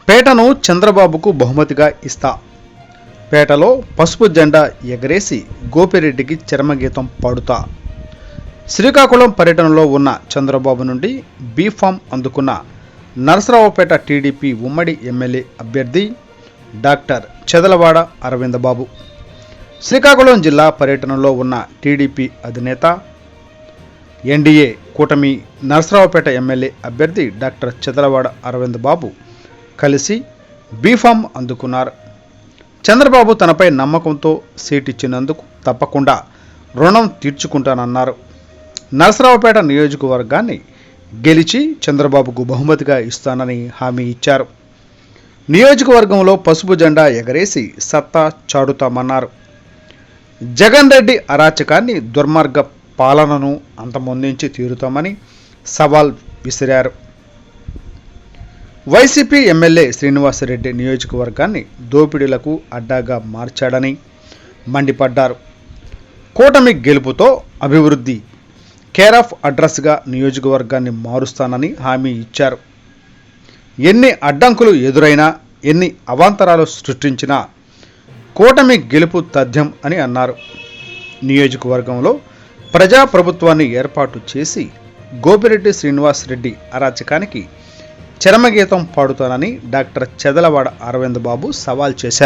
పేటను చంద్రబాబుకు బహుమతిగా ఇస్తా. పేటలో పసుపు జెండా ఎగరేసి గోపిరెడ్డికి చరమగీతం పాడుతా. శ్రీకాకుళం పర్యటనలో ఉన్న చంద్రబాబు నుండి బీఫామ్ అందుకున్న నరసరావుపేట టీడీపీ ఉమ్మడి ఎమ్మెల్యే అభ్యర్థి డాక్టర్ చెదలవాడ అరవింద్ బాబు. శ్రీకాకుళం జిల్లా పర్యటనలో ఉన్న టీడీపీ అధినేత ఎన్డీఏ కూటమి నరసరావుపేట ఎమ్మెల్యే అభ్యర్థి డాక్టర్ చెదలవాడ అరవింద్ బాబు కలిసి బీఫామ్ అందుకున్నారు. చంద్రబాబు తనపై నమ్మకంతో సీట్ ఇచ్చినందుకు తప్పకుండా రుణం తీర్చుకుంటానన్నారు. నరసరావుపేట నియోజకవర్గాన్ని గెలిచి చంద్రబాబుకు బహుమతిగా ఇస్తానని హామీ ఇచ్చారు. నియోజకవర్గంలో పసుపు జెండా ఎగరేసి సత్తా చాటుతామన్నారు. జగన్ రెడ్డి అరాచకాన్ని, దుర్మార్గ పాలనను అంతమొందించి తీరుతామని సవాల్ విసిరారు. వైసీపీ ఎమ్మెల్యే శ్రీనివాసరెడ్డి నియోజకవర్గాన్ని దోపిడీలకు అడ్డాగా మార్చాడని మండిపడ్డారు. కూటమి గెలుపుతో అభివృద్ధి కేర్ ఆఫ్ అడ్రస్గా నియోజకవర్గాన్ని మారుస్తానని హామీ ఇచ్చారు. ఎన్ని అడ్డంకులు ఎదురైనా, ఎన్ని అవాంతరాలు సృష్టించినా కూటమి గెలుపు తథ్యం అని అన్నారు. నియోజకవర్గంలో ప్రజాప్రభుత్వాన్ని ఏర్పాటు చేసి గోపిరెడ్డి శ్రీనివాసరెడ్డి అరాచకానికి చరమగీతం పాడుతానని డాక్టర్ చెదలవాడ అరవింద్ బాబు సవాల్ చేశారు.